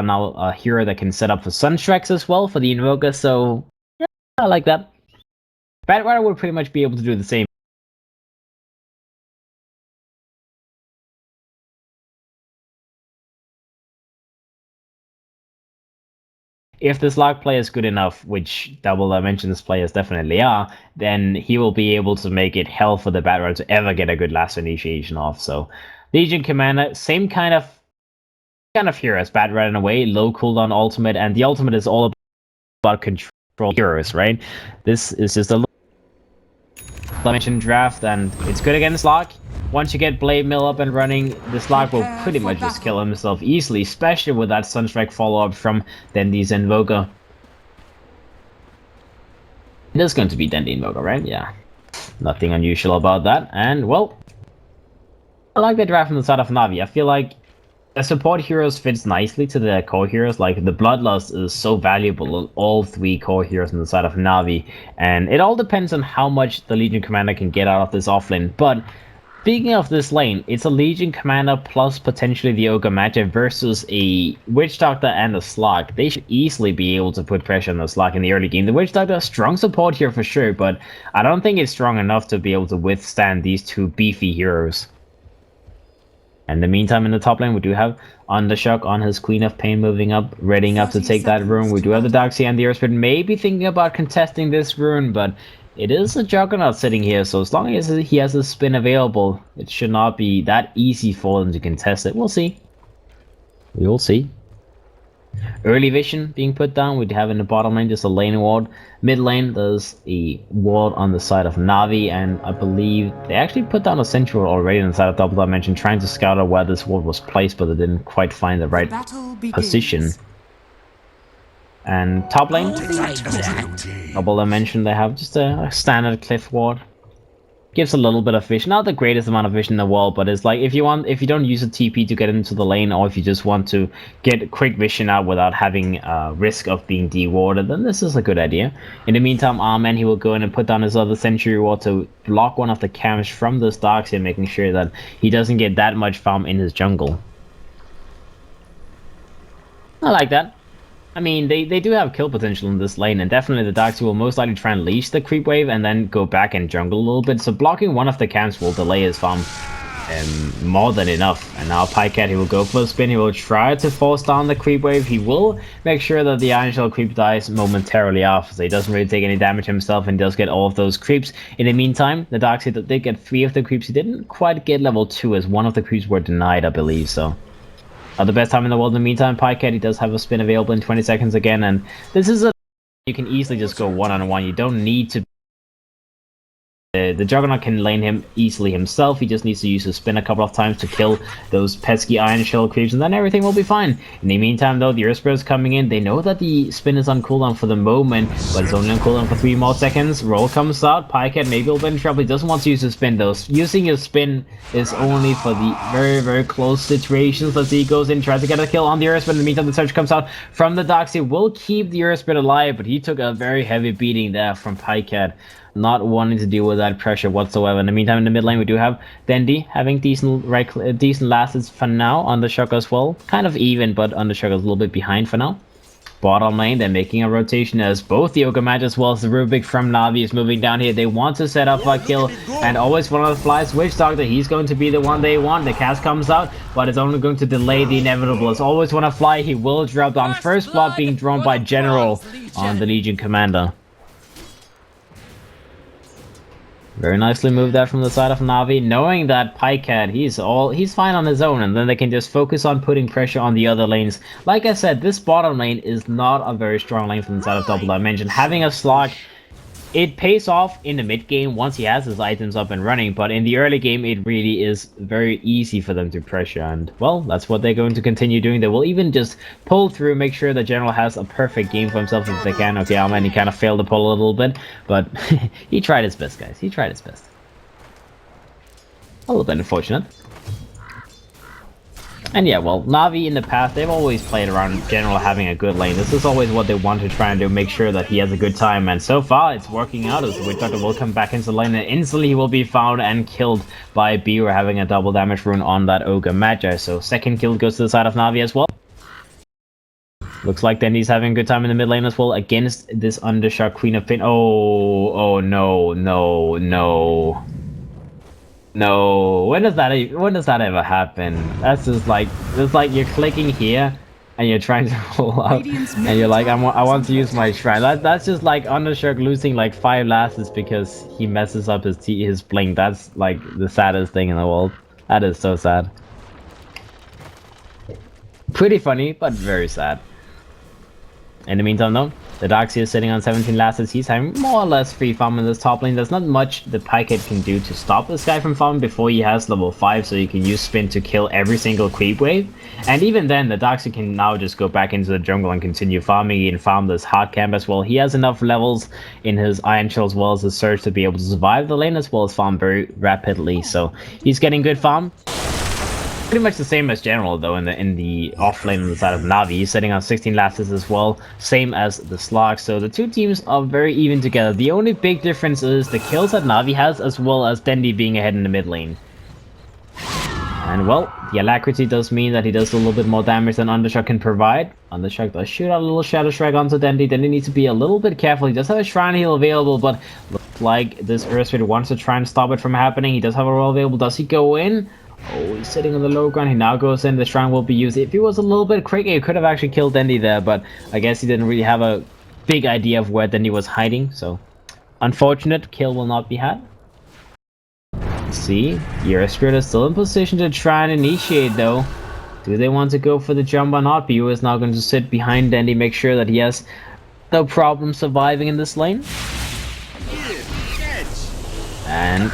now a hero that can set up for Sunstrikes as well for the Invoker, so yeah, I like that. Bad Rider would pretty much be able to do the same. If this Lark player is good enough, which Double Dimensions players definitely are, then he will be able to make it hell for the Bad Rider to ever get a good last initiation off. So Legion Commander, same kind of hero as Bad Rider in a way, low cooldown ultimate, and the ultimate is all about control heroes, right? This is just a dimension draft, and it's good against Lark. Once you get Blade Mill up and running, this Lark will pretty much just kill himself easily, especially with that Sunstrike follow-up from Dendy's Invoker. It is going to be Dendy Invoker, right? Yeah. Nothing unusual about that. And, well, I like the draft from the side of Navi. I feel like the support heroes fits nicely to the core heroes. Like, the Bloodlust is so valuable on all 3 core heroes on the side of Navi. And it all depends on how much the Legion Commander can get out of this offlane. But speaking of this lane, it's a Legion Commander plus potentially the Ogre Major versus a Witch Doctor and a Slug. They should easily be able to put pressure on the Slug in the early game. The Witch Doctor, strong support here for sure, but I don't think it's strong enough to be able to withstand these 2 beefy heroes. In the meantime, in the top lane, we do have Undershock on his Queen of Pain moving up, readying up to take that rune. We do have the Darkseer and the Earthspirit maybe thinking about contesting this rune, but it is a Juggernaut sitting here, so as long as he has a spin available, it should not be that easy for them to contest it. We'll see. We will see. Early vision being put down. We have in the bottom lane just a lane ward. Mid lane, there's a ward on the side of Navi, and I believe they actually put down a sentry ward already on the side of Double Dimension, trying to scout out where this ward was placed, but they didn't quite find the right position. And top lane, Double Dimension, they have just a standard cliff ward. Gives a little bit of vision, not the greatest amount of vision in the world, but it's like if you don't use a TP to get into the lane, or if you just want to get quick vision out without having risk of being dewarded, then this is a good idea. In the meantime, Arman, he will go in and put down his other Sentry Ward to block one of the camps from this Darkseer, making sure that he doesn't get that much farm in his jungle. I like that. I mean, they do have kill potential in this lane, and definitely the Darkseer will most likely try and leash the creep wave and then go back and jungle a little bit, so blocking one of the camps will delay his farm more than enough. And now Pycat, he will go for a spin, he will try to force down the creep wave, he will make sure that the Iron Shell creep dies momentarily off, so he doesn't really take any damage himself and does get all of those creeps. In the meantime, the Darkseer did get 3 of the creeps, he didn't quite get level 2 as one of the creeps were denied, I believe, so... the best time in the world in the meantime. Pycat, he does have a spin available in 20 seconds again, and this is a... you can easily just go one-on-one. You don't need to... the Juggernaut can lane him easily himself. He just needs to use his spin a couple of times to kill those pesky Iron Shell creeps, and then everything will be fine. In the meantime, though, the Earthspirit is coming in. They know that the spin is on cooldown for the moment, but it's only on cooldown for 3 more seconds. Roll comes out. Pycat maybe will be in trouble. He doesn't want to use his spin, though. Using his spin is only for the very, very close situations. Let's see, he goes in, tries to get a kill on the Earthspirit. In the meantime, the Surge comes out from the Darkseer. Will keep the Earthspirit alive, but he took a very heavy beating there from Pycat, not wanting to deal with that pressure whatsoever. In the meantime, in the mid lane, we do have Dendy having decent last hits for now. Undershock as well. Kind of even, but Undershock is a little bit behind for now. Bottom lane, they're making a rotation as both the Ogre Match as well as the Rubik from Navi is moving down here. They want to set up a kill, and always one of the flies. Witch Doctor, he's going to be the one they want. The cast comes out, but it's only going to delay the inevitable. It's always want to fly. He will drop down. First blood being drawn by General on the Legion Commander. Very nicely moved that from the side of Navi, knowing that Pycat, he's fine on his own, and then they can just focus on putting pressure on the other lanes. Like I said, this bottom lane is not a very strong lane from the side of Double Dimension. Having a Slug, it pays off in the mid game once he has his items up and running, but in the early game it really is very easy for them to pressure, and well, that's what they're going to continue doing. They will even just pull through, make sure that General has a perfect game for himself if they can. Okay, Alman, he kind of failed to pull a little bit, but he tried his best, guys. He tried his best. A little bit unfortunate. And yeah, well, Navi in the past, they've always played around General having a good lane. This is always what they want to try and do, make sure that he has a good time. And so far, it's working out as the Witch Doctor will come back into the lane, and instantly he will be found and killed by Beaver having a double damage rune on that Ogre Magi. So second kill goes to the side of Navi as well. Looks like Dendy's having a good time in the mid lane as well against this Undershock Queen of Pain. Oh no, no, no. No, when does that ever happen? That's just like, it's like you're clicking here and you're trying to pull up and you're like, I want to use my shrine. That's just like Undershock losing like 5 lasses because he messes up his blink. That's like the saddest thing in the world. That is so sad. Pretty funny, but very sad. In the meantime though, the Darkseer is sitting on 17 lasses. He's having more or less free farm in this top lane. There's not much the Pikehead can do to stop this guy from farming before he has level 5, so you can use Spin to kill every single creep wave. And even then, the Darkseer can now just go back into the jungle and continue farming and farm this hard camp as well. He has enough levels in his Iron Shell as well as his Surge to be able to survive the lane as well as farm very rapidly. So he's getting good farm. Pretty much the same as General though in the off lane on the side of Navi. He's sitting on 16 lasses as well, same as the Slog. So the two teams are very even together. The only big difference is the kills that Navi has as well as Dendy being ahead in the mid lane. And well, the alacrity does mean that he does a little bit more damage than Undershock can provide. Undershock does shoot out a little Shadow Strike onto Dendy. Dendy needs to be a little bit careful. He does have a Shrine Heal available, but looks like this Earth Spirit wants to try and stop it from happening. He does have a roll available. Does he go in? Oh, he's sitting on the low ground. He now goes in. The shrine will be used. If he was a little bit quicker, he could have actually killed Dendy there, but I guess he didn't really have a big idea of where Dendy was hiding, so unfortunate kill will not be had. Let's see, Earth Spirit is still in position to try and initiate though. Do they want to go for the jump or not? BU is now going to sit behind Dendy, make sure that he has no problem surviving in this lane. And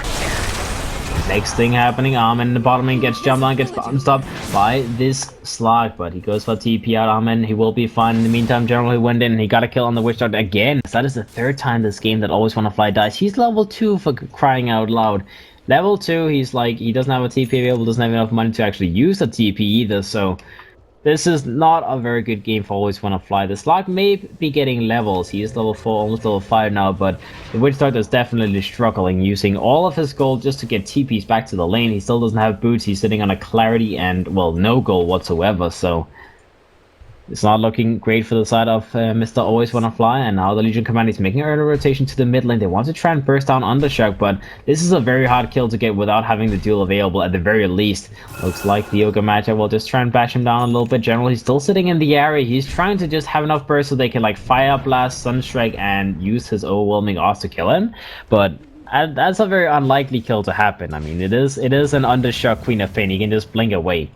next thing happening, Armin in the bottom lane gets jumped on, gets bounced up by this Slug, but he goes for TP out Armin. He will be fine. In the meantime, General, he went in and he got a kill on the Witch Doctor again. So that is the 3rd time this game that Always Wanna Fly dies. He's level 2 for crying out loud. Level 2, he's like, he doesn't have a TP available, doesn't have enough money to actually use a TP either, so this is not a very good game for Always Wanna Fly. The Slug may be getting levels. He is level 4, almost level 5 now, but the Witch Doctor is definitely struggling, using all of his gold just to get TPs back to the lane. He still doesn't have boots. He's sitting on a Clarity and, well, no gold whatsoever, so it's not looking great for the side of Mr. Always Wanna Fly. And now the Legion Commander is making an early rotation to the mid lane. They want to try and burst down Undershock, but this is a very hard kill to get without having the duel available at the very least. Looks like the Ogre Major will just try and bash him down a little bit. General, he's still sitting in the area. He's trying to just have enough burst so they can like Fire Blast, Sunstrike, and use his overwhelming odds to kill him. But that's a very unlikely kill to happen. I mean, it is an Undershock Queen of Pain. He can just blink away.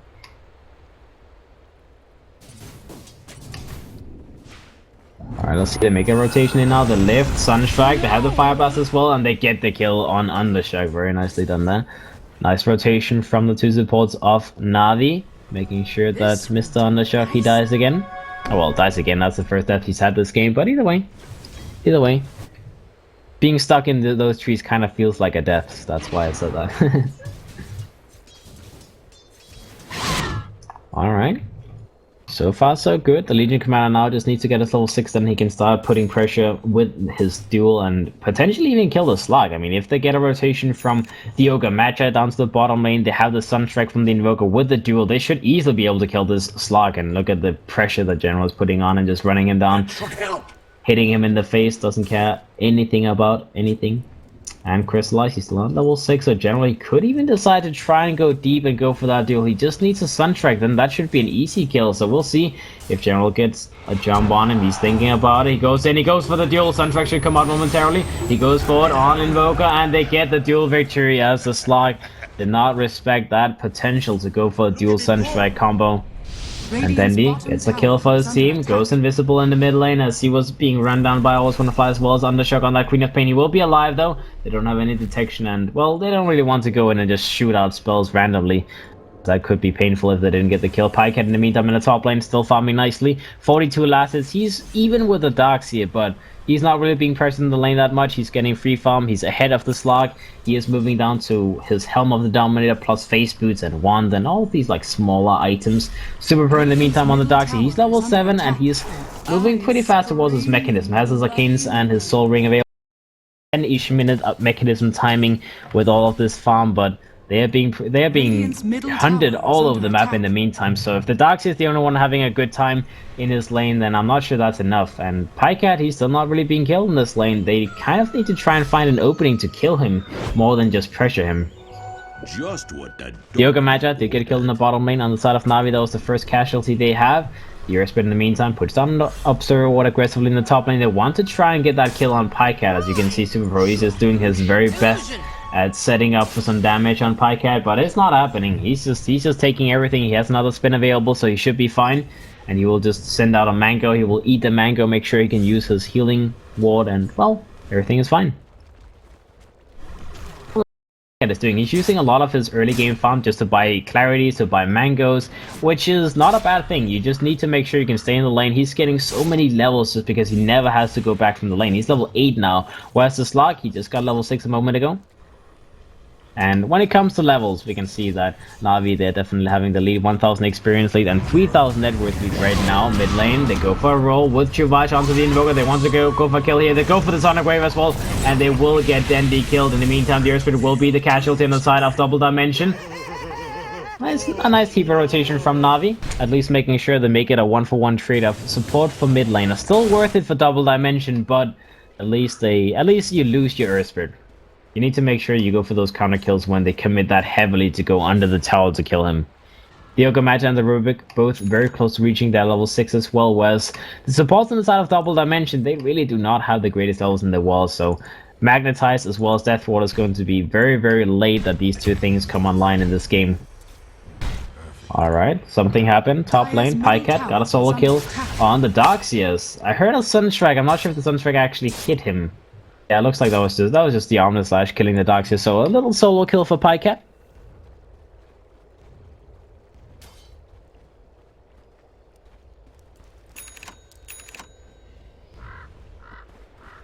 Alright, let's see. They make a rotation in now. The lift, Sunstrike, they have the Fire Blast as well, and they get the kill on Undershock. Very nicely done there. Nice rotation from the two supports of Navi, making sure that Mr. Undershock, he dies again. Oh well, dies again. That's the first death he's had this game, but either way, being stuck in those trees kind of feels like a death. So that's why I said that. Alright. So far, so good. The Legion Commander now just needs to get his level 6, then he can start putting pressure with his duel and potentially even kill the Slug. I mean, if they get a rotation from the Ogre Magi down to the bottom lane, they have the Sunstrike from the Invoker with the duel, they should easily be able to kill this Slug. And look at the pressure that General is putting on and just running him down. Hitting him in the face, doesn't care anything about anything. And Crystallize, he's still on level 6, so generally he could even decide to try and go deep and go for that duel. He just needs a Sunstrike, then that should be an easy kill. So we'll see if General gets a jump on him. He's thinking about it. He goes in, he goes for the duel. Sunstrike should come out momentarily. He goes forward on Invoker, and they get the duel victory as the Slug did not respect that potential to go for a dual Sunstrike combo. And Dendy gets a kill for his team, goes invisible in the mid lane as he was being run down by Always Wanna Fly as well as Undershock on that Queen of Pain. He will be alive though. They don't have any detection and, well, they don't really want to go in and just shoot out spells randomly. That could be painful if they didn't get the kill. Pikehead in the meantime in the top lane, still farming nicely. 42 lasses. He's even with the Darkseer, but he's not really being present in the lane that much. He's getting free farm. He's ahead of the Slug. He is moving down to his Helm of the Dominator plus face boots and wand and all these like smaller items. Super Pro in the meantime on the Darkseer. He's level 7 and he's moving pretty fast towards his mechanism. Has his Arcanes and his Soul Ring available. And each minute mechanism timing with all of this farm, but They are being hunted all over the map in the meantime. So if the Darkseer is the only one having a good time in his lane, then I'm not sure that's enough. And Pycat, he's still not really being killed in this lane. They kind of need to try and find an opening to kill him more than just pressure him. Just what the Kiev Major did get killed in the bottom lane on the side of Navi. That was the first casualty they have. The Earthspit in the meantime puts down the Observer Ward aggressively in the top lane. They want to try and get that kill on Pycat. As you can see, Super Pro, he's just doing his very best at setting up for some damage on Pycat, but it's not happening. He's just taking everything. He has another spin available, so he should be fine. And he will just send out a mango. He will eat the mango, make sure he can use his healing ward, and well, everything is fine. Is doing. He's using a lot of his early game farm just to buy clarities, to buy mangoes, which is not a bad thing. You just need to make sure you can stay in the lane. He's getting so many levels just because he never has to go back from the lane. He's level 8 now, whereas the Slug, he just got level 6 a moment ago. And when it comes to levels, we can see that Navi, they're definitely having the lead, 1,000 experience lead and 3,000 net worth lead right now. Mid lane, they go for a roll with Chuvage onto the Invoker. They want to go for a kill here. They go for the Sonic Wave as well, and they will get Dendi killed. In the meantime, the Earthspit will be the casualty on the side of Double Dimension. A nice keeper rotation from Navi, at least making sure they make it a 1-for-1 trade of support for mid lane. Still worth it for Double Dimension, but at least you lose your Earthspit. You need to make sure you go for those counter kills when they commit that heavily to go under the tower to kill him. The Ogamaja and the Rubik both very close to reaching their level 6 as well, whereas the supports on the side of Double Dimension, they really do not have the greatest levels in the wall, so Magnetize as well as Death Ward is going to be very, very late that these two things come online in this game. Alright, something happened. Top lane, Pycat got a solo kill on the Darkseers. I heard a Sunstrike. I'm not sure if the Sunstrike actually hit him. Yeah, it looks like that was just the Armor Slash killing the Darkseer, so a little solo kill for Pycat.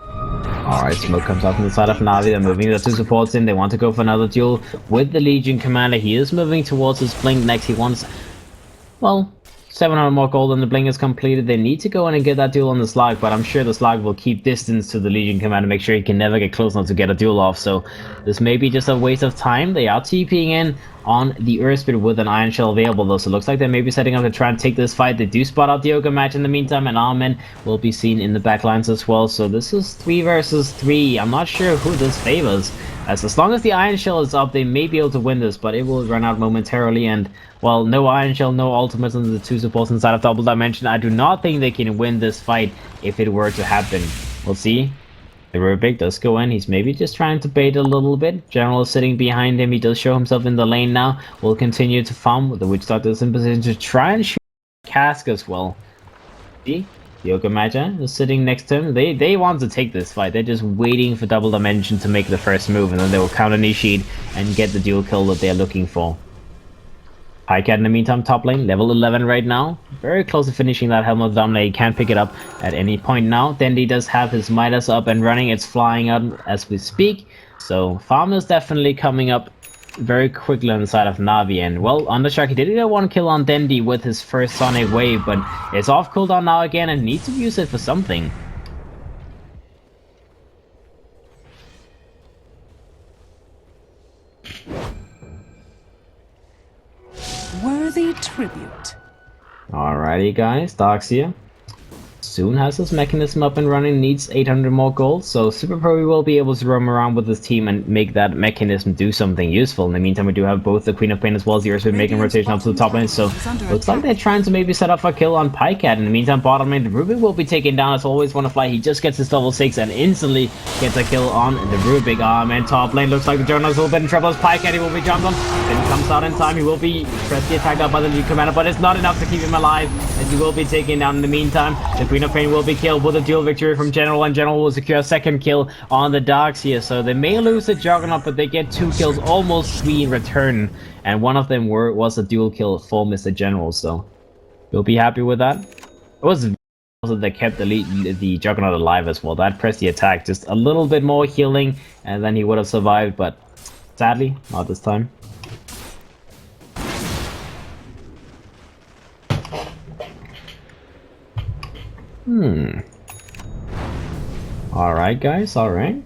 Alright, smoke comes out from the side of Navi. They're moving the two supports in. They want to go for another duel with the Legion Commander. He is moving towards his Blink next. He wants, well, 700 more gold and the Blink is completed. They need to go in and get that duel on the Slug, but I'm sure the Slug will keep distance to the Legion Commander, make sure he can never get close enough to get a duel off. So this may be just a waste of time. They are TPing in on the Earthspit with an Iron Shell available though, so it looks like they may be setting up to try and take this fight. They do spot out the Ogre match in the meantime, and Armin will be seen in the backlines as well. So this is 3 versus 3. I'm not sure who this favors, as long as the Iron Shell is up, they may be able to win this, but it will run out momentarily. And well, no Iron Shell, no ultimates on the two supports inside of Double Dimension. I do not think they can win this fight if it were to happen. We'll see. The Rubik does go in. He's maybe just trying to bait a little bit. General is sitting behind him. He does show himself in the lane now. Will continue to farm with the Witch Doctor is in position to try and shoot Cask as well. See? The Ogre Magi is sitting next to him. They want to take this fight. They're just waiting for Double Dimension to make the first move, and then they will counter initiate and get the dual kill that they're looking for. Pycat in the meantime, top lane, level 11 right now. Very close to finishing that Helmet Dominate. He can't pick it up at any point now. Dendi does have his Midas up and running. It's flying out as we speak. So farm is definitely coming up very quickly on the side of Navi. And well, Undershark, he did get one kill on Dendi with his first Sonic Wave, but it's off cooldown now again and needs to use it for something. Worthy tribute. Alrighty guys, Darkseer soon has his mechanism up and running, needs 800 more gold, so Super Pro will be able to roam around with his team and make that mechanism do something useful. In the meantime, we do have both the Queen of Pain as well as the Earthspit making rotation up to the top lane, so looks like they're trying to maybe set up a kill on Pycat. In the meantime, bottom lane, the Rubik will be taken down as always want to fly. He just gets his level 6 and instantly gets a kill on the Rubik. And top lane looks like the Jonas a little bit in trouble as Pycat, he will be jumped on. Then he comes out in time, he will be pressed attacked out by the Legion Commander, but it's not enough to keep him alive, as he will be taken down. In the meantime, the Queen of Pain will be killed with a dual victory from General, and General will secure a second kill on the Darkseer. So they may lose the Juggernaut, but they get 2 kills, almost 3 in return, and one of them was a dual kill for Mr. General, so you'll be happy with that. It was also that kept the Juggernaut alive as well. That pressed the attack, just a little bit more healing, and then he would have survived, but sadly, not this time. Alright guys, alright.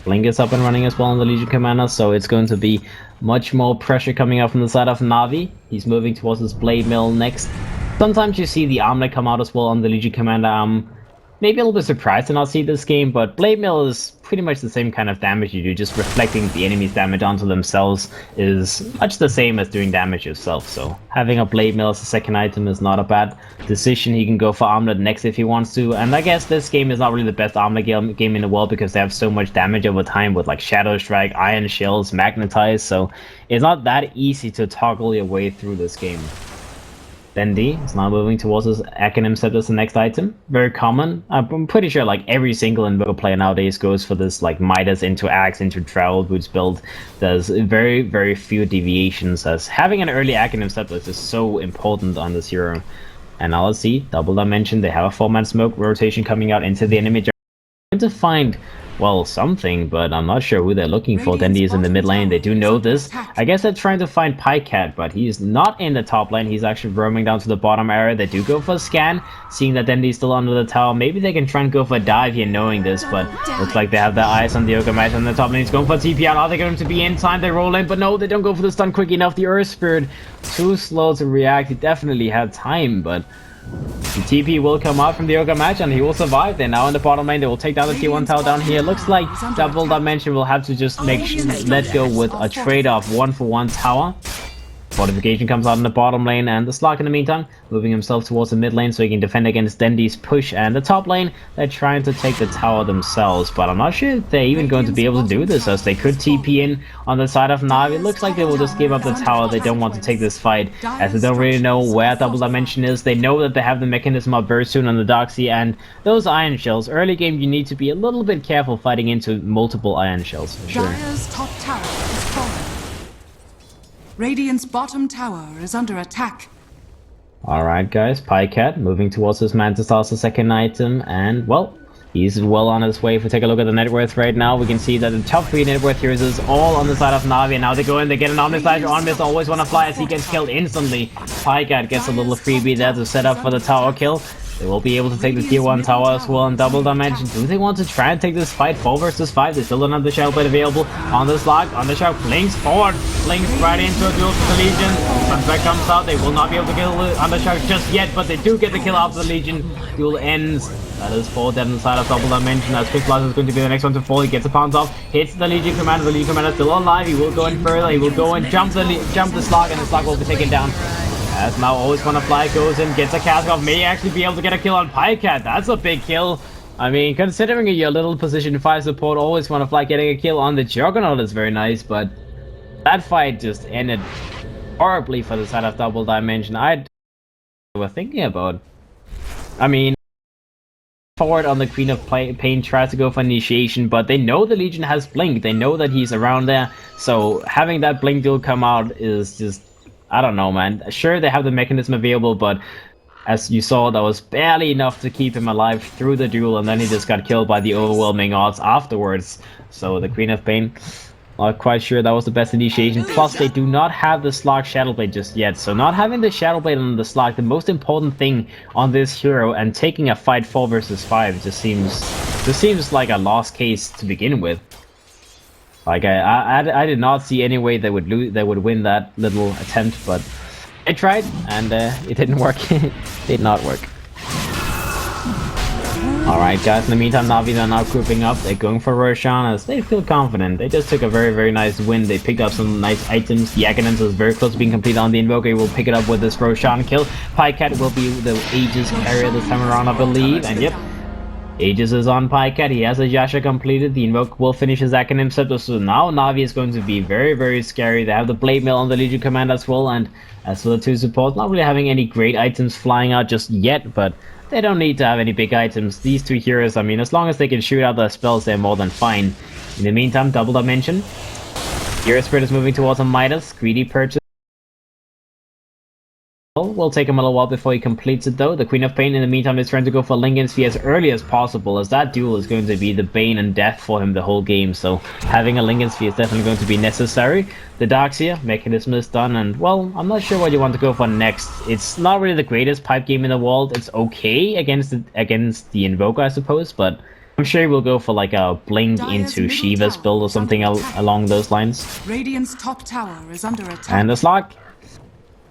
Blink is up and running as well on the Legion Commander, so it's going to be much more pressure coming out from the side of Navi. He's moving towards his Blade Mill next. Sometimes you see the Armlet come out as well on the Legion Commander. Maybe a little bit surprised to not see this game, but Blade Mill is pretty much the same kind of damage you do, just reflecting the enemy's damage onto themselves is much the same as doing damage yourself, so having a Blade Mill as a second item is not a bad decision. He can go for Armlet next if he wants to, and I guess this game is not really the best Armlet game in the world because they have so much damage over time with like Shadow Strike, Iron Shells, Magnetize, so it's not that easy to toggle your way through this game. Dendi is now moving towards his Acronym Set as the next item. Very common. I'm pretty sure like every single Invoker player nowadays goes for this like Midas into Axe into Travel Boots build. There's very, very few deviations, as having an early Acronym Set list is so important on this hero. And now let's see, Double Dimension, they have a 4-man smoke rotation coming out into the enemy. Trying to find, well, something, but I'm not sure who they're looking for. Dendi is in the mid lane, they do know this. I guess they're trying to find Pycat, but he's not in the top lane, he's actually roaming down to the bottom area. They do go for a scan, seeing that Dendi's still under the tower. Maybe they can try and go for a dive here knowing this, but looks like they have their eyes on the Ogre Match on the top lane. He's going for TP. Are they going to be in time? They roll in, but no, they don't go for the stun quick enough. The Earth Spirit, too slow to react. He definitely had time, but the TP will come out from the Ogre Match and he will survive. They're now in the bottom lane. They will take down the tier 1 tower down here. Looks like Double Dimension will have to just let go with a trade-off 1-for-1 tower. Qualification comes out in the bottom lane, and the Slug in the meantime moving himself towards the mid lane so he can defend against Dendi's push. And the top lane, they're trying to take the tower themselves, but I'm not sure if they're even going to be able to do this, as they could TP in on the side of Navi. It looks like they will just give up the tower. They don't want to take this fight, as they don't really know where Double Dimension is. They know that they have the mechanism up very soon on the Dark Sea, and those Iron Shells, early game you need to be a little bit careful fighting into multiple Iron Shells, for sure. Dire's top tower is falling. Radiant's bottom tower is under attack. Alright guys, Pycat moving towards his Mantis as the second item, and well, he's well on his way. If we take a look at the net worth right now, we can see that the top 3 net worth heroes is all on the side of Navi, and now they go in, they get an Omni Slash. Omnis always want to fly as he gets killed instantly. Pycat gets a little freebie there to set up for the tower kill. They will be able to take the tier 1 tower as well in Double Dimension. Do they want to try and take this fight 4 versus 5? They still don't have the Shadow Blade available on the Slug. On the Shadow blinks forward, blinks right into a duel for the Legion. Sunspec comes out. They will not be able to kill the Undershark just yet, but they do get the kill after the Legion. Duel ends. That is 4 dead inside of Double Dimension, as Quickblast is going to be the next one to fall. He gets a pounce off, hits the Legion Commander. The Legion Commander is still alive. He will go in further. He will go and jump the Slug, and the Slug will be taken down. As now Always Wanna Fly goes in, gets a cast off, may actually be able to get a kill on Pycat. That's a big kill. I mean, considering your little position 5 support, Always Wanna Fly getting a kill on the Juggernaut is very nice, but that fight just ended horribly for the side of Double Dimension. I were thinking about. I mean, forward on the Queen of Pain tries to go for initiation, but they know the Legion has Blink. They know that he's around there, so having that Blink duel come out is just, I don't know, man. Sure, they have the mechanism available, but as you saw, that was barely enough to keep him alive through the duel, and then he just got killed by the overwhelming odds afterwards. So the Queen of Pain, not quite sure that was the best initiation. Plus, they do not have the Slug Shadowblade just yet. So not having the Shadowblade on the Slug, the most important thing on this hero, and taking a fight 4 versus 5 just seems like a lost case to begin with. Like I did not see any way they would win that little attempt, but I tried and it didn't work. It did not work. Alright guys, in the meantime Navi are now grouping up. They're going for Roshan as they feel confident. They just took a very, very nice win. They picked up some nice items. The Agonance is very close to being completed on the Invoker. He will pick it up with this Roshan kill. Pycat will be the Aegis carrier this time around, I believe, and yep. Aegis is on Pycat, he has a Yasha completed, the Invoker will finish his Acronym Scepter, so now Navi is going to be very, very scary. They have the Blade Mill on the Legion Command as well, and as for the 2 supports, not really having any great items flying out just yet, but they don't need to have any big items. These 2 heroes, I mean, as long as they can shoot out their spells, they're more than fine. In the meantime, Double Dimension. Hero Spirit is moving towards a Midas, greedy purchase. Will take him a little while before he completes it though. The Queen of Pain in the meantime is trying to go for Lincoln Sphere as early as possible, as that duel is going to be the bane and death for him the whole game, so having a Lincoln Sphere is definitely going to be necessary. The Darkseer mechanism is done, and well, I'm not sure what you want to go for next. It's not really the greatest pipe game in the world. It's okay against the Invoker, I suppose, but I'm sure he will go for like a blink into Shiva's build or something along those lines. Radiant's top tower is under attack. And the slot.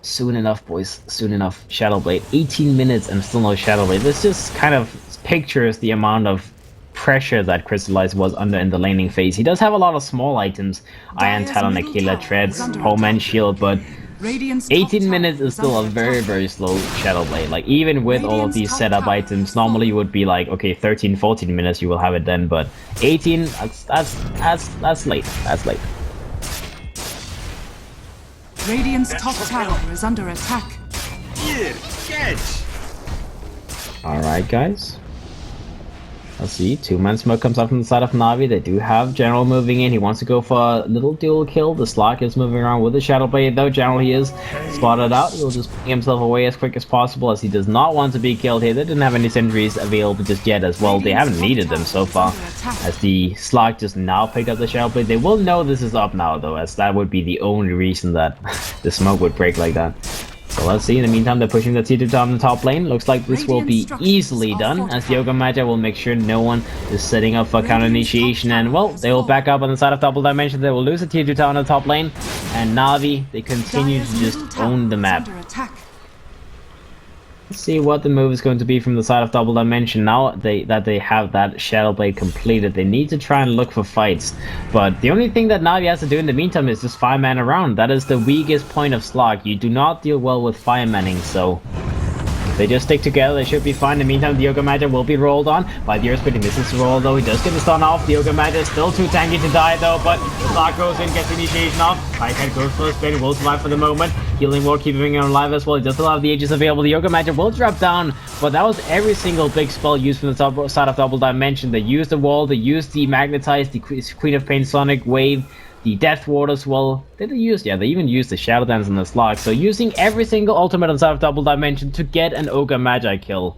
Soon enough, boys. Soon enough. Shadowblade. 18 minutes and still no Shadowblade. This just kind of pictures the amount of pressure that Crystallize was under in the laning phase. He does have a lot of small items. Iron Talon, Aquila, Treads, Homemade Shield, but 18 minutes is still a very, very slow Shadowblade. Like, even with all of these setup items, normally you would be like, okay, 13, 14 minutes you will have it then, but 18, that's late. That's late. Radiant's top tower is under attack. Here, catch! Alright, guys. Let's see, 2-man smoke comes up from the side of Navi. They do have General moving in. He wants to go for a little dual kill. The Slug is moving around with the Shadowblade, though. General, he is spotted out. He'll just bring himself away as quick as possible, as he does not want to be killed here. They didn't have any sentries available just yet as well. They haven't needed them so far, as the Slug just now picked up the Shadowblade. They will know this is up now, though, as that would be the only reason that the smoke would break like that. So let's see, in the meantime, they're pushing the T2 down the top lane. Looks like this will be easily done, as the Yoga Major will make sure no one is setting up for counter initiation. And, well, they will back up on the side of Double Dimension. They will lose the T2 tower on the top lane. And Navi, they continue to just own the map. Let's see what the move is going to be from the side of Double Dimension. Now that they have that Shadowblade completed, they need to try and look for fights. But the only thing that Navi has to do in the meantime is just fireman around. That is the weakest point of Slug. You do not deal well with firemanning, so if they just stick together, they should be fine. In the meantime, the Yoga Major will be rolled on by the Earthsplit. He misses the roll, though. He does get the stun off. The Yoga Major is still too tanky to die, though, but Slug goes in, gets the initiation off. Pycat goes for a spin, will survive for the moment. Healing Ward, keeping him alive as well. He does still have the Aegis available. The Yoga Major will drop down, but that was every single big spell used from the top side of Double Dimension. They used the wall, they used the Magnetize, the Queen of Pain Sonic Wave, the Death Ward as well. Did they use? Yeah, they even used the Shadow Dance and the Slug. So using every single ultimate on side of Double Dimension to get an Ogre Magi kill.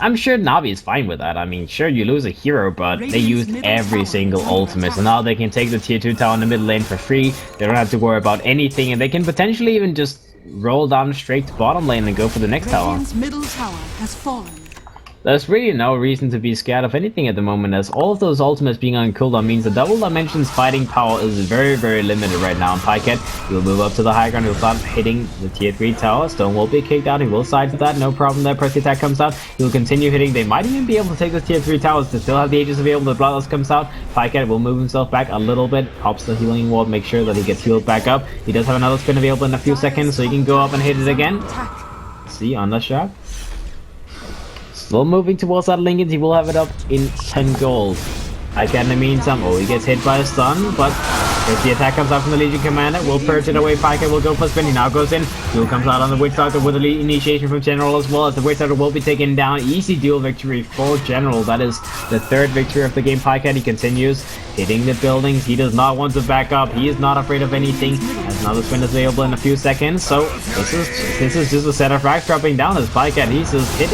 I'm sure Navi is fine with that. I mean, sure, you lose a hero, but they used every single ultimate, so now they can take the tier 2 tower in the mid lane for free. They don't have to worry about anything, and they can potentially even just roll down straight to bottom lane and go for the next tower. Middle tower has fallen. There's really no reason to be scared of anything at the moment, as all of those ultimates being on cooldown means the Double Dimension's fighting power is very, very limited right now. And Pycat, he'll move up to the high ground, he'll start hitting the tier 3 tower. Stone will be kicked out, he will side with that, no problem there. Press the attack comes out, he'll continue hitting. They might even be able to take the tier 3 towers. They still have the Aegis available, the Bloodlust comes out. Pycat will move himself back a little bit, pops the healing ward, make sure that he gets healed back up. He does have another spin available in a few seconds, so he can go up and hit it again. See, on the shot. Still moving towards that Lincoln, he will have it up in 10 gold. Pycat in the meantime, he gets hit by a stun, but if the attack comes out from the Legion Commander, will purge it away. Pycat will go for a spin, he now goes in. Duel comes out on the Witch Doctor with the initiation from General as well, as the Witch Doctor will be taken down. Easy duel victory for General. That is the third victory of the game. Pycat, he continues hitting the buildings. He does not want to back up. He is not afraid of anything, as another spin is available in a few seconds. So this is just a set of racks dropping down as Pycat. He says hit,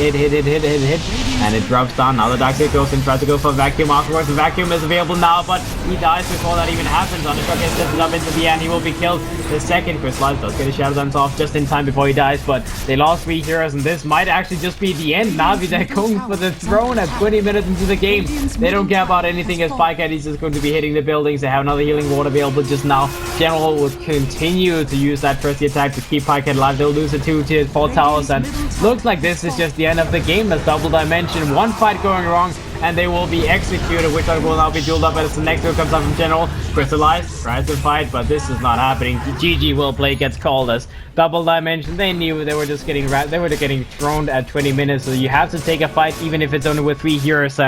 and it drops down. Now the Darkseid goes and tries to go for a vacuum afterwards. The vacuum is available now, but he dies before that even happens. Undershock gets lifted up into the end. He will be killed. The second Crystallize does get a Shadow Dance off just in time before he dies, but they lost 3 heroes, and this might actually just be the end. Navi, they're going for the throne at 20 minutes into the game. They don't care about anything as Pycat. He's just going to be hitting the buildings. They have another healing ward available just now. General will continue to use that trusty attack to keep Pycat alive. They'll lose the 2 tier 4 towers, and looks like this is just the end of the game. As Double Dimension, one fight going wrong, and they will be executed, which will now be dueled up as the next one comes out from General. Crystallize tries to fight, but this is not happening. GG will play gets called as Double Dimension. They knew they were just getting thrown at 20 minutes, so you have to take a fight even if it's only with 3 heroes. And